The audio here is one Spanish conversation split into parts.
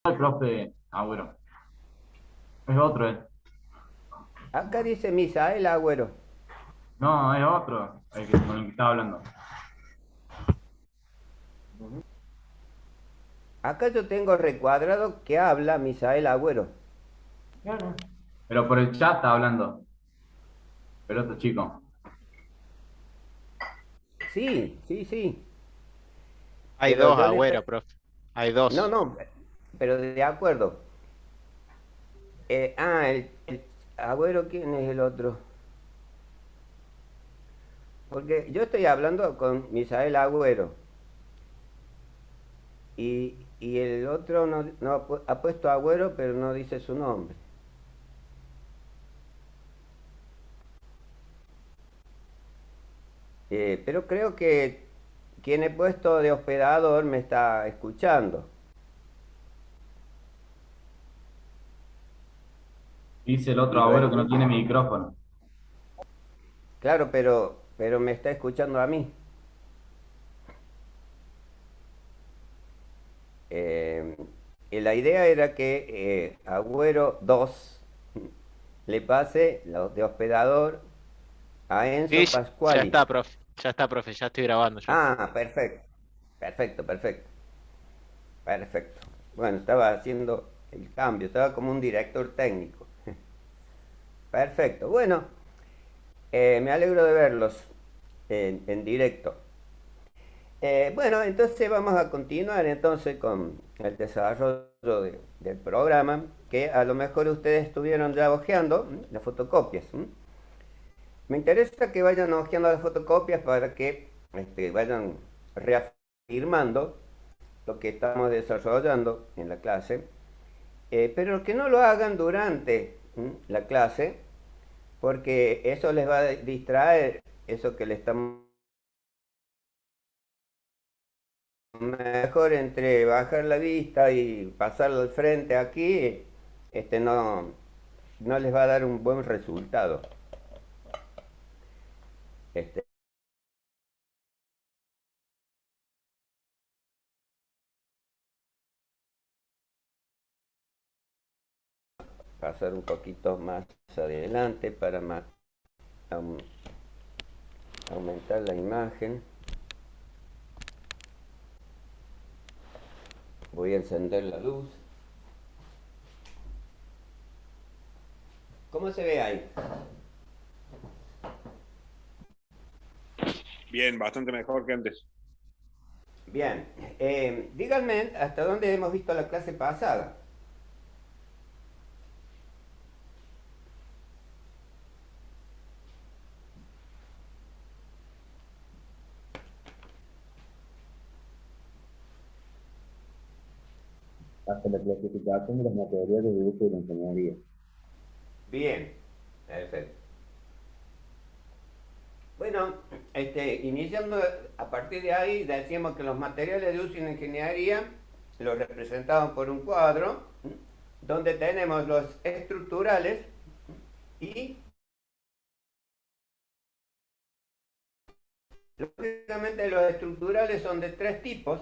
el profe Agüero. Es otro, Acá dice Misael Agüero. No, es otro, con el que estaba hablando. Acá yo tengo recuadrado que habla Misael Agüero. Claro. Pero por el chat está hablando, el otro chico. Sí, sí, sí. Hay Pero dos yo le Agüero, estoy... profe. Hay No, dos. no, pero de acuerdo. El Agüero, ¿quién es el otro? Porque yo estoy hablando con Misael Agüero y el otro no ha puesto Agüero, pero no dice su nombre. Pero creo que quien he puesto de hospedador me está escuchando. Dice el otro Y lo Agüero que no escucho. tiene micrófono. Claro, pero me está escuchando a mí. Eh, y la idea era que Agüero 2 le pase de hospedador a Sí, Enzo ya Pasquali. está, profe. Ya está, profe. Ya estoy grabando yo. Ah, perfecto. Perfecto, perfecto. Perfecto. Bueno, estaba haciendo el cambio, estaba como un director técnico. Perfecto. Bueno, me alegro de verlos en directo. Bueno, entonces vamos a continuar entonces con el desarrollo del programa, que a lo mejor ustedes estuvieron ya hojeando las fotocopias. Me interesa que vayan hojeando las fotocopias para que vayan reafirmando lo que estamos desarrollando en la clase, pero que no lo hagan durante la clase, porque eso les va a distraer, eso que le estamos mejor entre bajar la vista y pasarlo al frente aquí, no les va a dar un buen resultado. Este, pasar un poquito más adelante para aumentar la imagen. Voy a encender la luz. ¿Cómo se ve ahí? Bien, bastante mejor que antes. Bien, díganme hasta dónde hemos visto la clase pasada. Hasta la clasificación de los materiales de uso de la ingeniería. Bien, perfecto. Bueno, iniciando a partir de ahí, decíamos que los materiales de uso en ingeniería los representamos por un cuadro donde tenemos los estructurales y lógicamente los estructurales son de tres tipos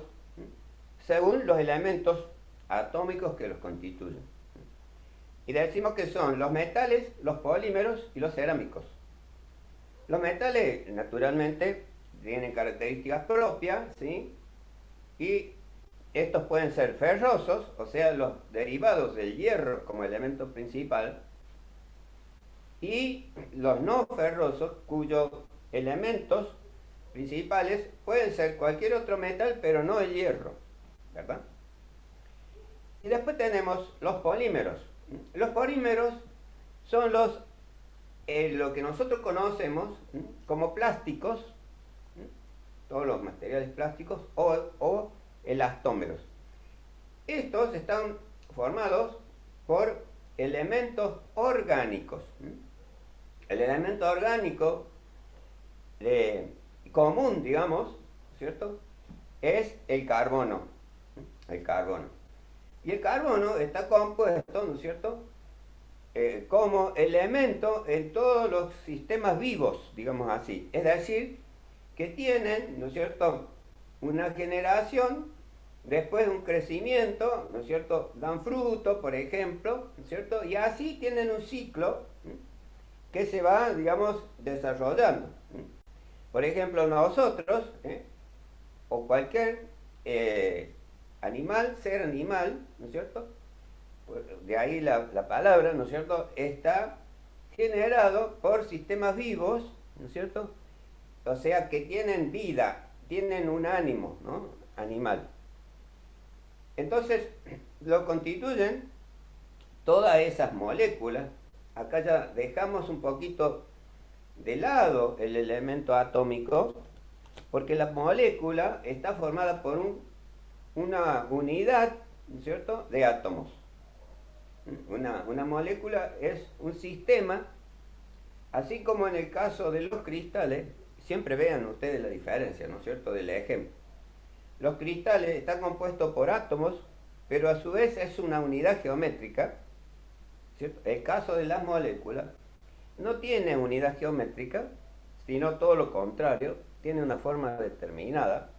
según los elementos atómicos que los constituyen. Y decimos que son los metales, los polímeros y los cerámicos. Los metales, naturalmente, tienen características propias, ¿sí? Y estos pueden ser ferrosos, o sea, los derivados del hierro como elemento principal, y los no ferrosos, cuyos elementos principales pueden ser cualquier otro metal, pero no el hierro, ¿verdad? Y después tenemos los polímeros. Los polímeros son lo que nosotros conocemos como plásticos, todos los materiales plásticos, o elastómeros. Estos están formados por elementos orgánicos. El elemento orgánico común, digamos, ¿cierto? Es el carbono. El carbono. Y el carbono está compuesto, ¿no es cierto? Como elemento en todos los sistemas vivos, digamos así. Es decir, que tienen, ¿no es cierto?, una generación después de un crecimiento, ¿no es cierto?, dan fruto, por ejemplo, ¿no es cierto?, y así tienen un ciclo que se va, digamos, desarrollando. Por ejemplo, nosotros, o cualquier animal, ser animal, ¿no es cierto?, de ahí la palabra, ¿no es cierto?, está generado por sistemas vivos, ¿no es cierto?, o sea, que tienen vida, tienen un ánimo, ¿no?, animal. Entonces, lo constituyen todas esas moléculas. Acá ya dejamos un poquito de lado el elemento atómico, porque la molécula está formada por una unidad, ¿no es cierto?, de átomos. Una molécula es un sistema, así como en el caso de los cristales, siempre vean ustedes la diferencia, ¿no es cierto?, del ejemplo. Los cristales están compuestos por átomos, pero a su vez es una unidad geométrica, ¿cierto? El caso de las moléculas no tiene unidad geométrica, sino todo lo contrario, tiene una forma determinada,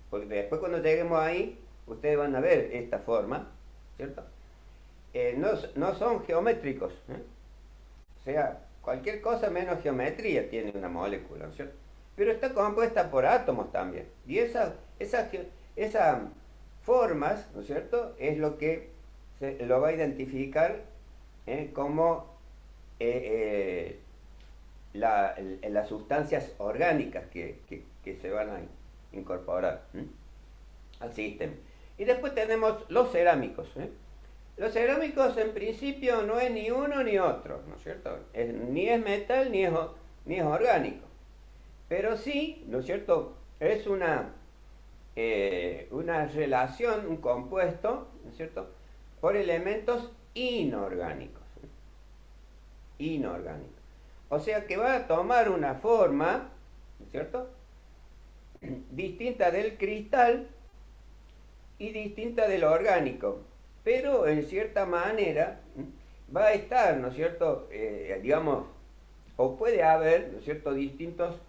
porque después cuando lleguemos ahí, ustedes van a ver esta forma, ¿cierto? No son geométricos, o sea, cualquier cosa menos geometría tiene una molécula, ¿no es cierto? Pero está compuesta por átomos también, y esas formas, ¿no es cierto?, es lo que lo va a identificar como las sustancias orgánicas que se van a incorporar al sistema. Y después tenemos los cerámicos. Los cerámicos en principio no es ni uno ni otro, ¿no es cierto? Ni es metal ni es orgánico. Pero sí, ¿no es cierto?, es una relación, un compuesto, ¿no es cierto?, por elementos inorgánicos. Inorgánicos. O sea que va a tomar una forma, ¿no es cierto?, distinta del cristal y distinta del orgánico, pero en cierta manera va a estar, ¿no es cierto?, digamos, o puede haber, ¿no es cierto?, distintos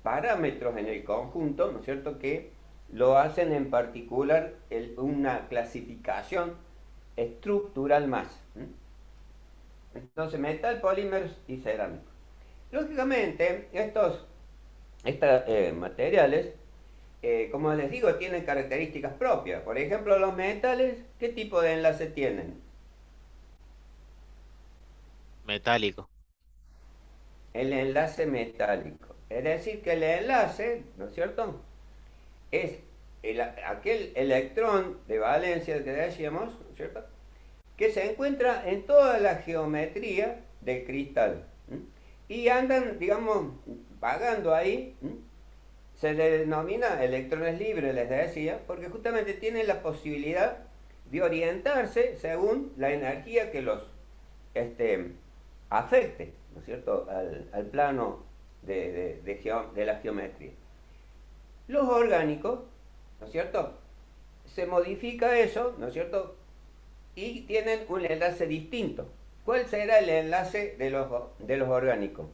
parámetros en el conjunto, ¿no es cierto?, que lo hacen en particular una clasificación estructural más. Entonces, metal, polímeros y cerámicos. Lógicamente, estos materiales, como les digo, tienen características propias. Por ejemplo, los metales, ¿qué tipo de enlace tienen? Metálico. El enlace metálico. Es decir, que el enlace, ¿no es cierto?, es aquel electrón de valencia que decíamos, ¿no es cierto?, que se encuentra en toda la geometría del cristal. Y andan, digamos, vagando ahí. Se le denomina electrones libres, les decía, porque justamente tienen la posibilidad de orientarse según la energía que los afecte, ¿no es cierto?, al plano de la geometría. Los orgánicos, ¿no es cierto?, se modifica eso, ¿no es cierto?, y tienen un enlace distinto. ¿Cuál será el enlace de los orgánicos?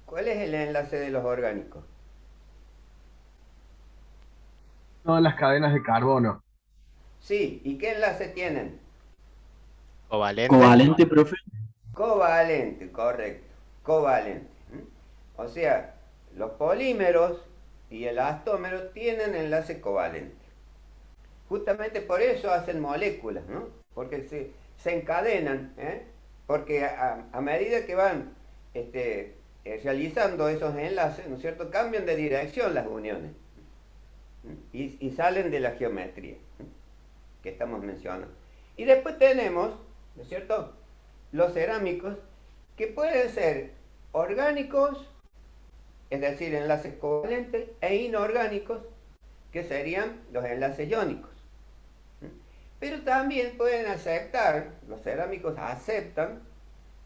¿Cuál es el enlace de los orgánicos? Todas las cadenas de carbono. Sí, ¿y qué enlace tienen? Covalente. Covalente, profe. Covalente, correcto, covalente. O sea, los polímeros y el elastómero tienen enlace covalente. Justamente por eso hacen moléculas, ¿no? Porque se encadenan, porque a medida que van realizando esos enlaces, ¿no es cierto?, cambian de dirección las uniones y salen de la geometría que estamos mencionando. Y después tenemos, ¿no es cierto?, los cerámicos, que pueden ser orgánicos, es decir, enlaces covalentes, e inorgánicos, que serían los enlaces iónicos. Pero también pueden aceptar, los cerámicos aceptan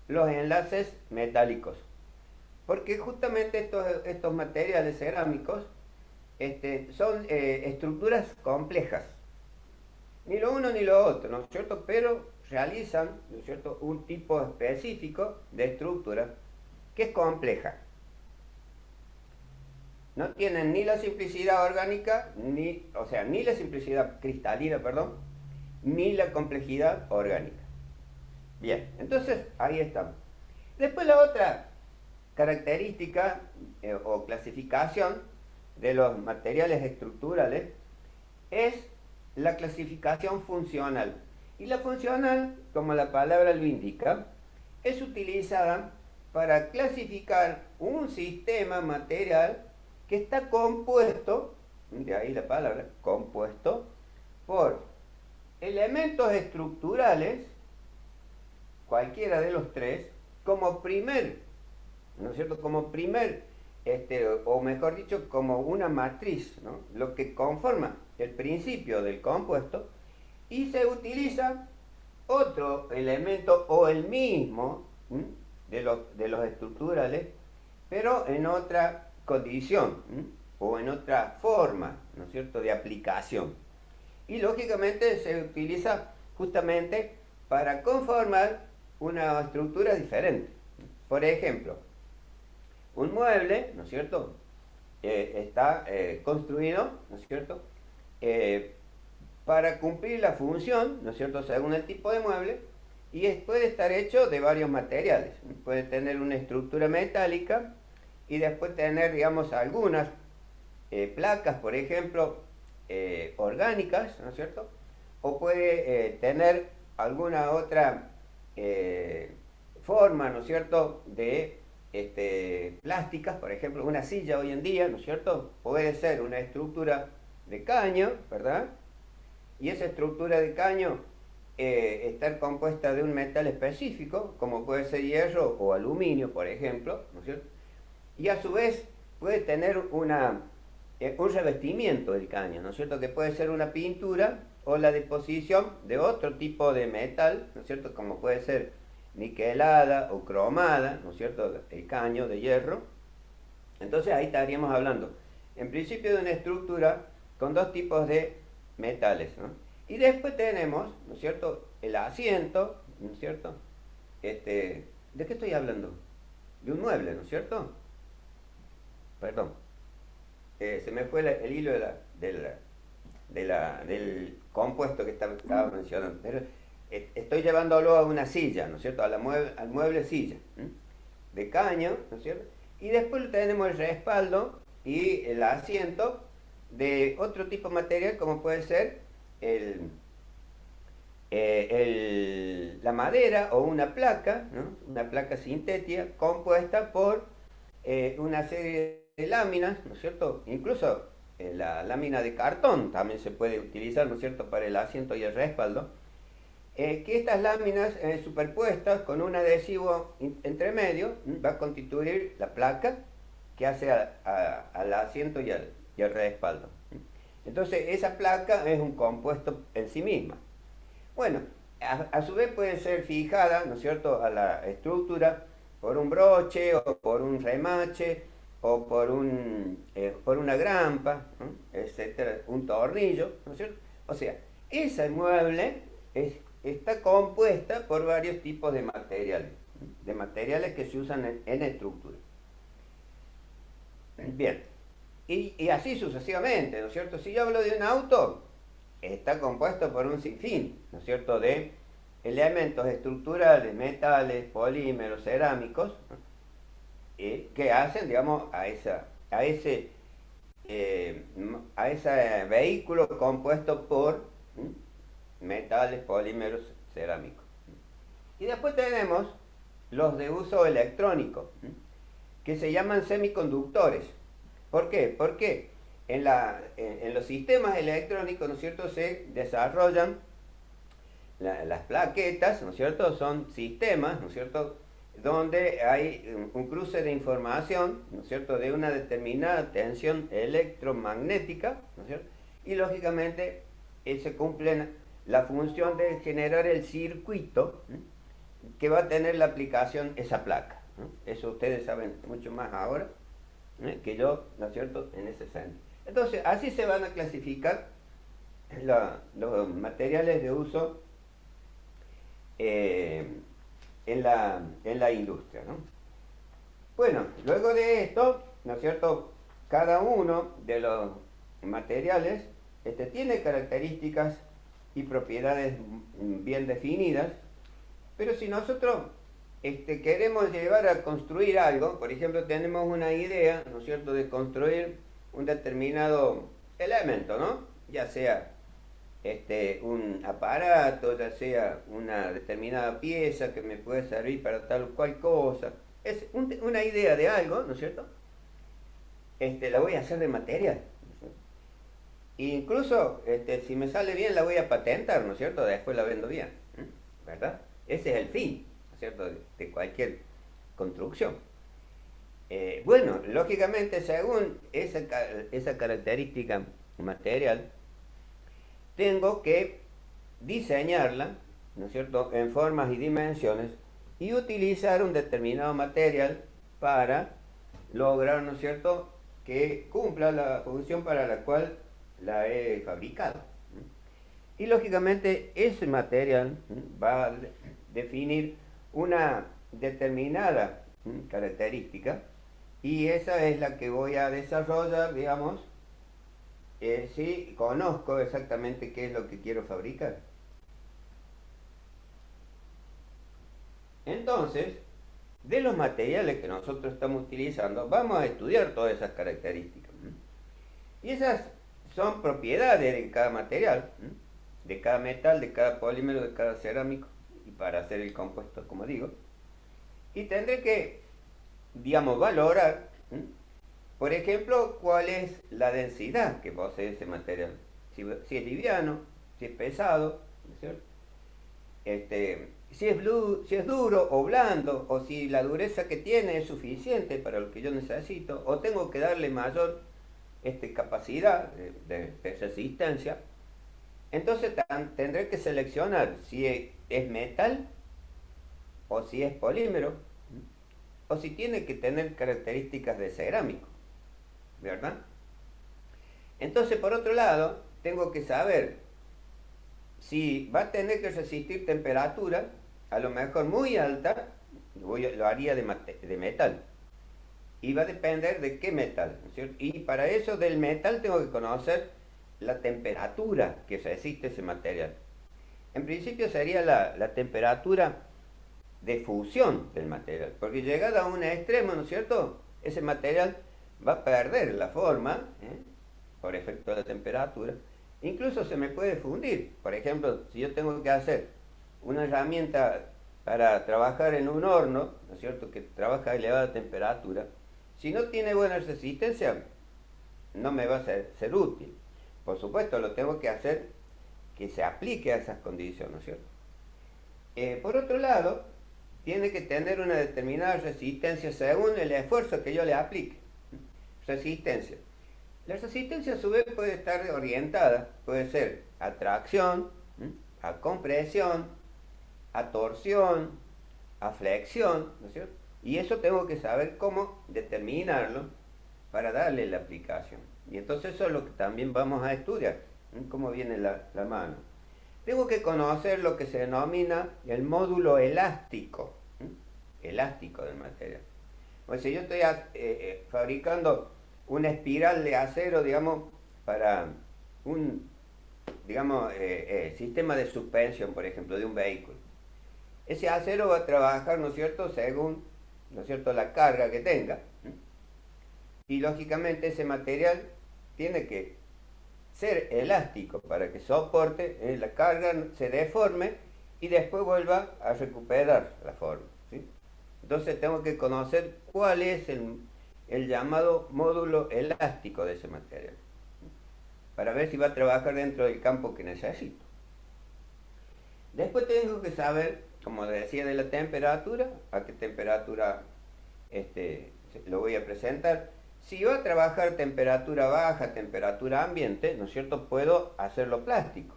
los enlaces metálicos, porque justamente estos materiales cerámicos son estructuras complejas, ni lo uno ni lo otro, ¿no es cierto?, pero realizan, ¿no es cierto?, un tipo específico de estructura que es compleja. No tienen ni la simplicidad orgánica, ni la simplicidad cristalina, perdón, ni la complejidad orgánica. Bien, entonces ahí estamos. Después la otra característica o clasificación de los materiales estructurales es la clasificación funcional. Y la funcional, como la palabra lo indica, es utilizada para clasificar un sistema material que está compuesto, de ahí la palabra, compuesto, por elementos estructurales, cualquiera de los tres, como primer, ¿no es cierto?, como primer, o mejor dicho, como una matriz, ¿no?, lo que conforma el principio del compuesto, y se utiliza otro elemento o el mismo de los estructurales, pero en otra condición o en otra forma, ¿no es cierto?, de aplicación. Y lógicamente se utiliza justamente para conformar una estructura diferente. Por ejemplo, un mueble, ¿no es cierto?, está construido, ¿no es cierto?, para cumplir la función, ¿no es cierto?, según el tipo de mueble, y puede estar hecho de varios materiales. Puede tener una estructura metálica y después tener, digamos, algunas placas, por ejemplo, orgánicas, ¿no es cierto?, o puede tener alguna otra forma, ¿no es cierto?, de plásticas, por ejemplo, una silla hoy en día, ¿no es cierto?, puede ser una estructura de caño, ¿verdad?, y esa estructura de caño estar compuesta de un metal específico, como puede ser hierro o aluminio, por ejemplo, ¿no es cierto?, y a su vez puede tener un revestimiento del caño, ¿no es cierto?, que puede ser una pintura o la deposición de otro tipo de metal, ¿no es cierto?, como puede ser niquelada o cromada, ¿no es cierto?, el caño de hierro. Entonces ahí estaríamos hablando, en principio, de una estructura con dos tipos de metales, ¿no? Y después tenemos, ¿no es cierto?, el asiento, ¿no es cierto? ¿De qué estoy hablando? De un mueble, ¿no es cierto? Perdón. Se me fue el hilo del compuesto que estaba mencionando. Pero estoy llevándolo a una silla, ¿no es cierto?, al mueble silla, de caño, ¿no es cierto? Y después tenemos el respaldo y el asiento de otro tipo de material, como puede ser la madera o una placa, ¿no?, una placa sintética compuesta por una serie de láminas, ¿no es cierto? Incluso la lámina de cartón también se puede utilizar, ¿no es cierto?, para el asiento y el respaldo. Que estas láminas superpuestas con un adhesivo entre medio va a constituir la placa que hace al asiento y al respaldo. Entonces esa placa es un compuesto en sí misma. Bueno, a su vez puede ser fijada, ¿no es cierto?, a la estructura por un broche o por un remache o por una grampa, ¿no?, etcétera, un tornillo, ¿no es cierto? O sea, ese mueble está compuesta por varios tipos de materiales que se usan en estructura. Bien, y así sucesivamente, ¿no es cierto? Si yo hablo de un auto, está compuesto por un sinfín, ¿no es cierto?, de elementos estructurales, metales, polímeros, cerámicos, ¿no?, que hacen, digamos, a ese vehículo compuesto por metales, polímeros, cerámicos. Y después tenemos los de uso electrónico, que se llaman semiconductores. ¿Por qué? Porque en los sistemas electrónicos, ¿no es cierto?, se desarrollan las plaquetas, ¿no es cierto?, son sistemas, ¿no es cierto?, donde hay un cruce de información, ¿no es cierto?, de una determinada tensión electromagnética, ¿no es cierto?, y lógicamente se cumple la función de generar el circuito que va a tener la aplicación esa placa, ¿no? Eso ustedes saben mucho más ahora que yo, ¿no es cierto?, en ese sentido. Entonces, así se van a clasificar los materiales de uso en la industria, ¿no? Bueno, luego de esto, ¿no es cierto? Cada uno de los materiales tiene características y propiedades bien definidas, pero si nosotros queremos llevar a construir algo, por ejemplo, tenemos una idea, ¿no es cierto?, de construir un determinado elemento, ¿no? Ya sea un aparato, ya sea una determinada pieza que me puede servir para tal o cual cosa. Es una idea de algo, ¿no es cierto? La voy a hacer de material. Incluso, si me sale bien, la voy a patentar, ¿no es cierto? Después la vendo bien, ¿verdad? Ese es el fin, ¿no es cierto?, de cualquier construcción. Bueno, lógicamente, según esa característica material, tengo que diseñarla, ¿no es cierto?, en formas y dimensiones y utilizar un determinado material para lograr, ¿no es cierto?, que cumpla la función para la cual la he fabricado. Y lógicamente ese material va a definir una determinada característica y esa es la que voy a desarrollar, digamos, si conozco exactamente qué es lo que quiero fabricar. Entonces, de los materiales que nosotros estamos utilizando, vamos a estudiar todas esas características. Y esas son propiedades de cada material, de cada metal, de cada polímero, de cada cerámico, y para hacer el compuesto, como digo. Y tendré que, digamos, valorar, por ejemplo, cuál es la densidad que posee ese material. Si es liviano, si es pesado, ¿no es cierto? Si es duro o blando, o si la dureza que tiene es suficiente para lo que yo necesito, o tengo que darle mayor capacidad de resistencia. Entonces tendré que seleccionar si es metal, o si es polímero, o si tiene que tener características de cerámico, ¿verdad? Entonces, por otro lado, tengo que saber si va a tener que resistir temperatura, a lo mejor muy alta, lo haría de metal. Y va a depender de qué metal, ¿no es cierto? Y para eso del metal tengo que conocer la temperatura que resiste ese material. En principio sería la temperatura de fusión del material, porque llegada a un extremo, ¿no es cierto?, ese material va a perder la forma, por efecto de la temperatura. Incluso se me puede fundir. Por ejemplo, si yo tengo que hacer una herramienta para trabajar en un horno, ¿no es cierto?, que trabaja a elevada temperatura, si no tiene buena resistencia, no me va a ser útil. Por supuesto, lo tengo que hacer que se aplique a esas condiciones, ¿no es cierto? Por otro lado, tiene que tener una determinada resistencia según el esfuerzo que yo le aplique. Resistencia. La resistencia a su vez puede estar orientada, puede ser a tracción, a compresión, a torsión, a flexión, ¿no es cierto? Y eso tengo que saber cómo determinarlo para darle la aplicación. Y entonces eso es lo que también vamos a estudiar, cómo viene la mano. Tengo que conocer lo que se denomina el módulo elástico, elástico del material. O sea, yo estoy fabricando una espiral de acero, digamos, para un, digamos, sistema de suspensión, por ejemplo, de un vehículo. Ese acero va a trabajar, ¿no es cierto?, según, ¿no es cierto?, la carga que tenga. Y lógicamente ese material tiene que ser elástico para que soporte la carga, se deforme y después vuelva a recuperar la forma, ¿sí? Entonces tengo que conocer cuál es el llamado módulo elástico de ese material, para ver si va a trabajar dentro del campo que necesito. Después tengo que saber, como decía, de la temperatura, a qué temperatura lo voy a presentar. Si va a trabajar temperatura baja, temperatura ambiente, ¿no es cierto?, puedo hacerlo plástico,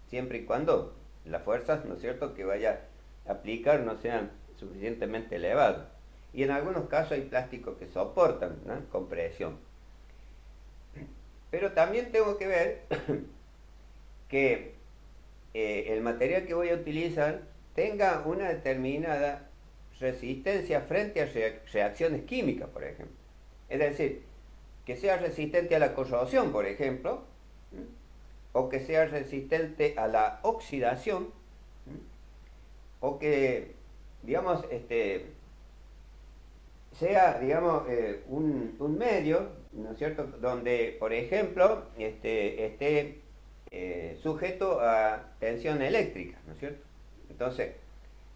siempre y cuando las fuerzas, ¿no es cierto?, que vaya a aplicar no sean suficientemente elevadas. Y en algunos casos hay plásticos que soportan, ¿no?, compresión. Pero también tengo que ver que el material que voy a utilizar tenga una determinada resistencia frente a reacciones químicas, por ejemplo. Es decir, que sea resistente a la corrosión, por ejemplo, o que sea resistente a la oxidación, o que, digamos, sea, digamos, un medio, ¿no es cierto?, donde, por ejemplo, esté sujeto a tensión eléctrica, ¿no es cierto? Entonces,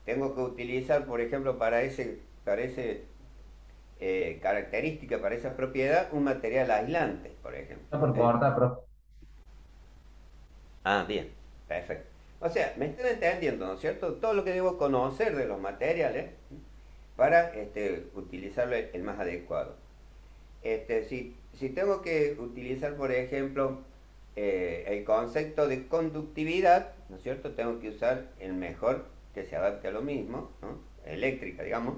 tengo que utilizar, por ejemplo, para ese característica, para esa propiedad, un material aislante, por ejemplo. Está por cortar, profe. Ah, bien, perfecto. O sea, me están entendiendo, ¿no es cierto? Todo lo que debo conocer de los materiales para utilizarlo el más adecuado. Si tengo que utilizar, por ejemplo, el concepto de conductividad, ¿no es cierto? Tengo que usar el mejor que se adapte a lo mismo, ¿no? Eléctrica, digamos.